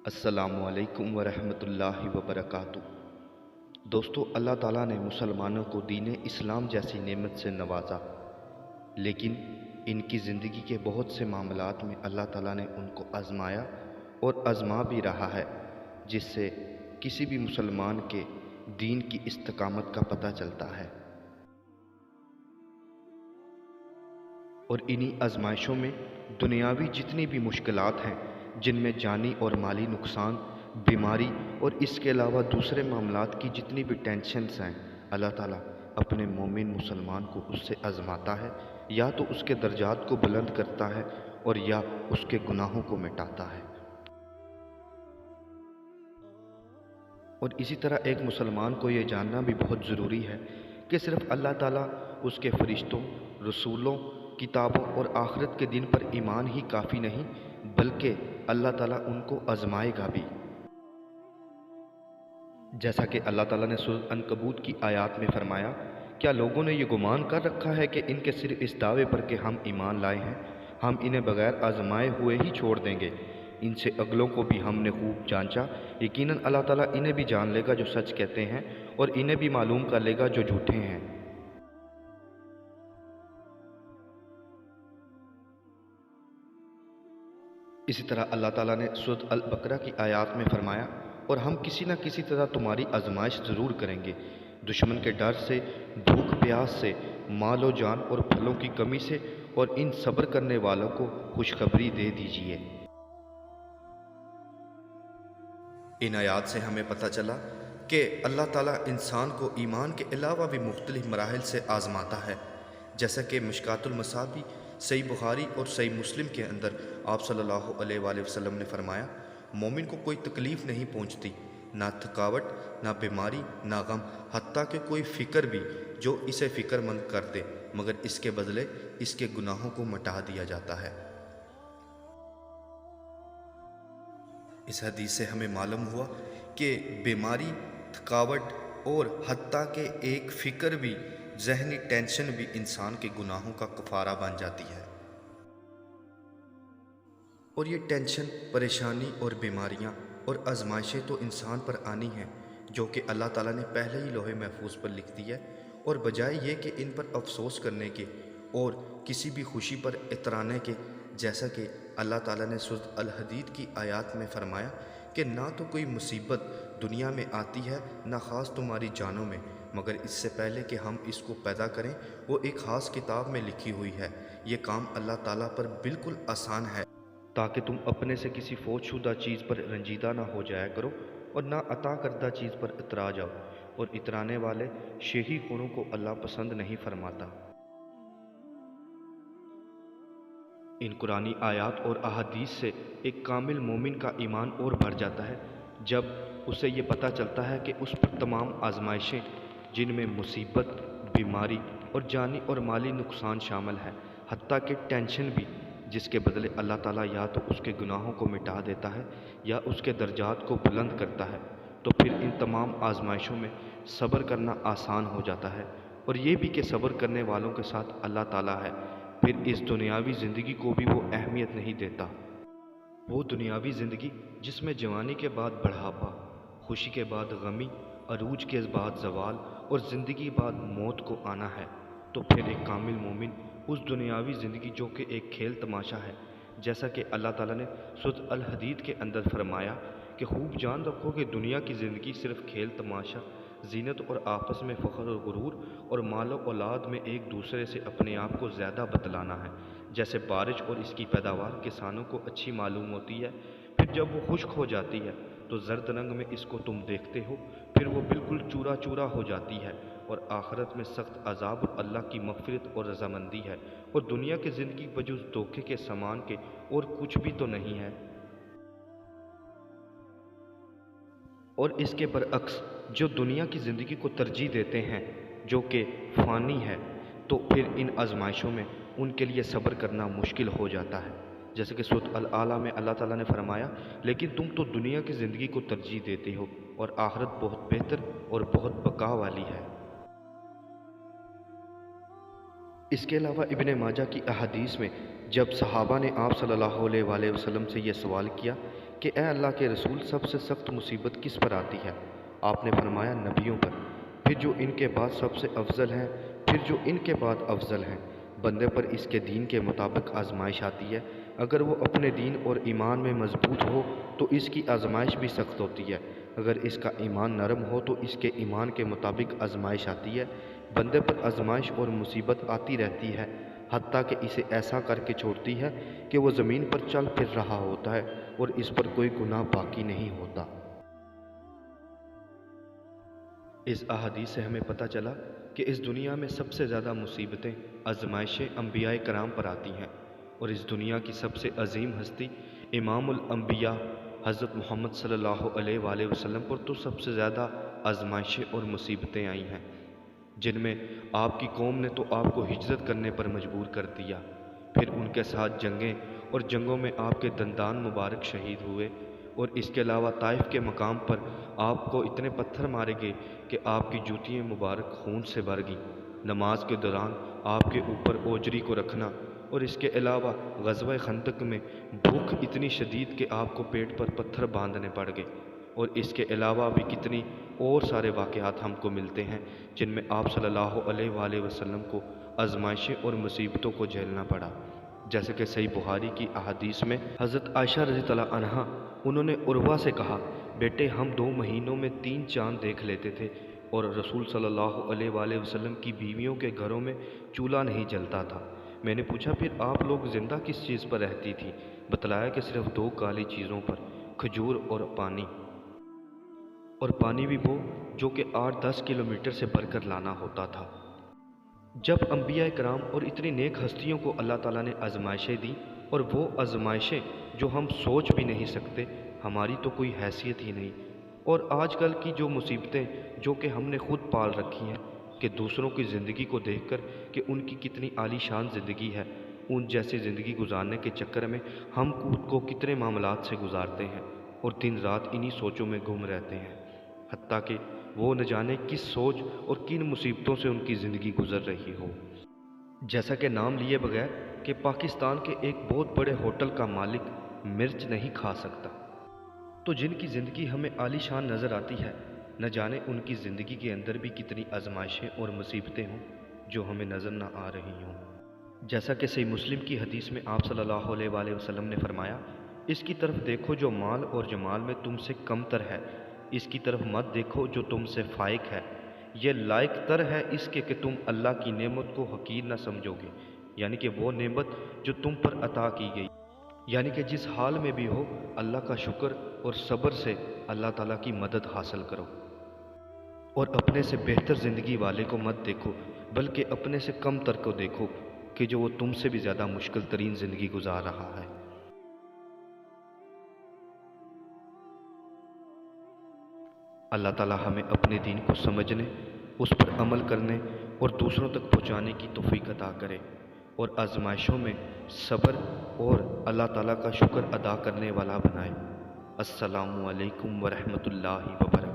السلام علیکم ورحمۃ اللہ وبرکاتہ۔ دوستو، اللہ تعالیٰ نے مسلمانوں کو دین اسلام جیسی نعمت سے نوازا، لیکن ان کی زندگی کے بہت سے معاملات میں اللہ تعالیٰ نے ان کو آزمایا اور آزما بھی رہا ہے، جس سے کسی بھی مسلمان کے دین کی استقامت کا پتہ چلتا ہے۔ اور انہی آزمائشوں میں دنیاوی جتنی بھی مشکلات ہیں، جن میں جانی اور مالی نقصان، بیماری اور اس کے علاوہ دوسرے معاملات کی جتنی بھی ٹینشنز ہیں، اللہ تعالیٰ اپنے مومن مسلمان کو اس سے آزماتا ہے، یا تو اس کے درجات کو بلند کرتا ہے اور یا اس کے گناہوں کو مٹاتا ہے۔ اور اسی طرح ایک مسلمان کو یہ جاننا بھی بہت ضروری ہے کہ صرف اللہ تعالیٰ، اس کے فرشتوں، رسولوں، کتابوں اور آخرت کے دن پر ایمان ہی کافی نہیں، بلکہ اللہ تعالیٰ ان کو آزمائے گا بھی۔ جیسا کہ اللہ تعالیٰ نے سورۃ عنکبوت کی آیات میں فرمایا، کیا لوگوں نے یہ گمان کر رکھا ہے کہ ان کے صرف اس دعوے پر کہ ہم ایمان لائے ہیں، ہم انہیں بغیر آزمائے ہوئے ہی چھوڑ دیں گے؟ ان سے اگلوں کو بھی ہم نے خوب جانچا، یقیناً اللہ تعالیٰ انہیں بھی جان لے گا جو سچ کہتے ہیں، اور انہیں بھی معلوم کر لے گا جو جھوٹے ہیں۔ اسی طرح اللہ تعالیٰ نے سورۃ البقرہ کی آیات میں فرمایا، اور ہم کسی نہ کسی طرح تمہاری آزمائش ضرور کریں گے، دشمن کے ڈر سے، بھوک پیاس سے، مال و جان اور پھلوں کی کمی سے، اور ان صبر کرنے والوں کو خوشخبری دے دیجیے۔ ان آیات سے ہمیں پتہ چلا کہ اللہ تعالیٰ انسان کو ایمان کے علاوہ بھی مختلف مراحل سے آزماتا ہے، جیسا کہ مشکوٰۃ المصابیح، صحیح بخاری اور صحیح مسلم کے اندر آپ صلی اللہ علیہ وآلہ وسلم نے فرمایا، مومن کو کوئی تکلیف نہیں پہنچتی، نہ تھکاوٹ، نہ بیماری، نہ غم، حتیٰ کہ کوئی فکر بھی جو اسے فکر مند کر دے، مگر اس کے بدلے اس کے گناہوں کو مٹا دیا جاتا ہے۔ اس حدیث سے ہمیں معلوم ہوا کہ بیماری، تھکاوٹ اور حتیٰ کہ ایک فکر بھی، ذہنی ٹینشن بھی انسان کے گناہوں کا کفارہ بن جاتی ہے۔ اور یہ ٹینشن، پریشانی اور بیماریاں اور آزمائشیں تو انسان پر آنی ہیں، جو کہ اللہ تعالیٰ نے پہلے ہی لوح محفوظ پر لکھ دی ہے، اور بجائے یہ کہ ان پر افسوس کرنے کے اور کسی بھی خوشی پر اترانے کے، جیسا کہ اللہ تعالیٰ نے سورۃ الحدید کی آیات میں فرمایا کہ نہ تو کوئی مصیبت دنیا میں آتی ہے، نہ خاص تمہاری جانوں میں، مگر اس سے پہلے کہ ہم اس کو پیدا کریں وہ ایک خاص کتاب میں لکھی ہوئی ہے۔ یہ کام اللہ تعالیٰ پر بالکل آسان ہے، تاکہ تم اپنے سے کسی فوت شدہ چیز پر رنجیدہ نہ ہو جایا کرو اور نہ عطا کردہ چیز پر اترا جاؤ، اور اترانے والے شیخی خوروں کو اللہ پسند نہیں فرماتا۔ ان قرآنی آیات اور احادیث سے ایک کامل مومن کا ایمان اور بڑھ جاتا ہے، جب اسے یہ پتہ چلتا ہے کہ اس پر تمام آزمائشیں، جن میں مصیبت، بیماری اور جانی اور مالی نقصان شامل ہے، حتیٰ کہ ٹینشن بھی، جس کے بدلے اللہ تعالیٰ یا تو اس کے گناہوں کو مٹا دیتا ہے یا اس کے درجات کو بلند کرتا ہے، تو پھر ان تمام آزمائشوں میں صبر کرنا آسان ہو جاتا ہے، اور یہ بھی کہ صبر کرنے والوں کے ساتھ اللہ تعالیٰ ہے۔ پھر اس دنیاوی زندگی کو بھی وہ اہمیت نہیں دیتا، وہ دنیاوی زندگی جس میں جوانی کے بعد بڑھاپا، خوشی کے بعد غمی، عروج کے بعد زوال اور زندگی بعد موت کو آنا ہے، تو پھر ایک کامل مومن اس دنیاوی زندگی جو کہ ایک کھیل تماشا ہے، جیسا کہ اللہ تعالیٰ نے سورۃ الحدید کے اندر فرمایا کہ خوب جان رکھو کہ دنیا کی زندگی صرف کھیل تماشا، زینت اور آپس میں فخر اور غرور اور مال و اولاد میں ایک دوسرے سے اپنے آپ کو زیادہ بتلانا ہے۔ جیسے بارش اور اس کی پیداوار کسانوں کو اچھی معلوم ہوتی ہے، پھر جب وہ خشک ہو جاتی ہے تو زرد رنگ میں اس کو تم دیکھتے ہو، پھر وہ بالکل چورا چورا ہو جاتی ہے، اور آخرت میں سخت عذاب اور اللہ کی مغفرت اور رضامندی ہے، اور دنیا کی زندگی بجز دھوکے کے سامان کے اور کچھ بھی تو نہیں ہے۔ اور اس کے برعکس جو دنیا کی زندگی کو ترجیح دیتے ہیں جو کہ فانی ہے، تو پھر ان آزمائشوں میں ان کے لیے صبر کرنا مشکل ہو جاتا ہے، جیسے کہ سورۃ الاعلیٰ میں اللہ تعالیٰ نے فرمایا، لیکن تم تو دنیا کی زندگی کو ترجیح دیتے ہو اور آخرت بہت بہتر اور بہت بقا والی ہے۔ اس کے علاوہ ابن ماجہ کی احادیث میں جب صحابہ نے آپ صلی اللہ علیہ وآلہ وسلم سے یہ سوال کیا کہ اے اللہ کے رسول سب سے سخت مصیبت کس پر آتی ہے؟ آپ نے فرمایا نبیوں پر، پھر جو ان کے بعد سب سے افضل ہیں، پھر جو ان کے بعد افضل ہیں۔ بندے پر اس کے دین کے مطابق آزمائش آتی ہے، اگر وہ اپنے دین اور ایمان میں مضبوط ہو تو اس کی آزمائش بھی سخت ہوتی ہے، اگر اس کا ایمان نرم ہو تو اس کے ایمان کے مطابق آزمائش آتی ہے۔ بندے پر آزمائش اور مصیبت آتی رہتی ہے، حتیٰ کہ اسے ایسا کر کے چھوڑتی ہے کہ وہ زمین پر چل پھر رہا ہوتا ہے اور اس پر کوئی گناہ باقی نہیں ہوتا۔ اس احادیث سے ہمیں پتہ چلا کہ اس دنیا میں سب سے زیادہ مصیبتیں، آزمائشیں انبیاء کرام پر آتی ہیں، اور اس دنیا کی سب سے عظیم ہستی امام الانبیاء حضرت محمد صلی اللہ علیہ وآلہ وسلم پر تو سب سے زیادہ آزمائشیں اور مصیبتیں آئی ہیں، جن میں آپ کی قوم نے تو آپ کو ہجرت کرنے پر مجبور کر دیا، پھر ان کے ساتھ جنگیں، اور جنگوں میں آپ کے دندان مبارک شہید ہوئے، اور اس کے علاوہ طائف کے مقام پر آپ کو اتنے پتھر مارے گئے کہ آپ کی جوتیاں مبارک خون سے بھر گئیں۔ نماز کے دوران آپ کے اوپر اوجری کو رکھنا، اور اس کے علاوہ غزوہ خندق میں بھوک اتنی شدید کہ آپ کو پیٹ پر پتھر باندھنے پڑ گئے، اور اس کے علاوہ بھی کتنی اور سارے واقعات ہم کو ملتے ہیں جن میں آپ صلی اللہ علیہ وآلہ وسلم کو آزمائشیں اور مصیبتوں کو جھیلنا پڑا۔ جیسے کہ صحیح بخاری کی احادیث میں حضرت عائشہ رضی اللہ عنہا انہوں نے عروہ سے کہا، بیٹے ہم 2 مہینوں میں 3 چاند دیکھ لیتے تھے، اور رسول صلی اللہ علیہ وآلہ وسلم کی بیویوں کے گھروں میں چولہا نہیں جلتا تھا۔ میں نے پوچھا پھر آپ لوگ زندہ کس چیز پر رہتی تھی؟ بتلایا کہ صرف 2 کالی چیزوں پر، کھجور اور پانی، اور پانی بھی وہ جو کہ 8-10 کلومیٹر سے بھر کر لانا ہوتا تھا۔ جب انبیاء کرام اور اتنی نیک ہستیوں کو اللہ تعالیٰ نے آزمائشیں دیں، اور وہ آزمائشیں جو ہم سوچ بھی نہیں سکتے، ہماری تو کوئی حیثیت ہی نہیں، اور آج کل کی جو مصیبتیں جو کہ ہم نے خود پال رکھی ہیں کہ دوسروں کی زندگی کو دیکھ کر کہ ان کی کتنی عالی شان زندگی ہے، ان جیسی زندگی گزارنے کے چکر میں ہم خود کو کتنے معاملات سے گزارتے ہیں، اور دن رات انہی سوچوں میں گم رہتے ہیں، حتیٰ کہ وہ نہ جانے کس سوچ اور کن مصیبتوں سے ان کی زندگی گزر رہی ہو۔ جیسا کہ نام لیے بغیر کہ پاکستان کے ایک بہت بڑے ہوٹل کا مالک مرچ نہیں کھا سکتا، تو جن کی زندگی ہمیں عالی شان نظر آتی ہے، نہ جانے ان کی زندگی کے اندر بھی کتنی آزمائشیں اور مصیبتیں ہوں جو ہمیں نظر نہ آ رہی ہوں۔ جیسا کہ صحیح مسلم کی حدیث میں آپ صلی اللہ علیہ وآلہ وسلم نے فرمایا، اس کی طرف دیکھو جو مال اور جمال میں تم سے کم تر ہے، اس کی طرف مت دیکھو جو تم سے فائق ہے، یہ لائق تر ہے اس کے کہ تم اللہ کی نعمت کو حقیر نہ سمجھو گے، یعنی کہ وہ نعمت جو تم پر عطا کی گئی، یعنی کہ جس حال میں بھی ہو اللہ کا شکر اور صبر سے اللہ تعالیٰ کی مدد حاصل کرو، اور اپنے سے بہتر زندگی والے کو مت دیکھو بلکہ اپنے سے کم تر کو دیکھو کہ جو وہ تم سے بھی زیادہ مشکل ترین زندگی گزار رہا ہے۔ اللہ تعالیٰ ہمیں اپنے دین کو سمجھنے، اس پر عمل کرنے اور دوسروں تک پہنچانے کی توفیق عطا کرے، اور آزمائشوں میں صبر اور اللہ تعالیٰ کا شکر ادا کرنے والا بنائے۔ السلام علیکم ورحمۃ اللہ وبرکاتہ۔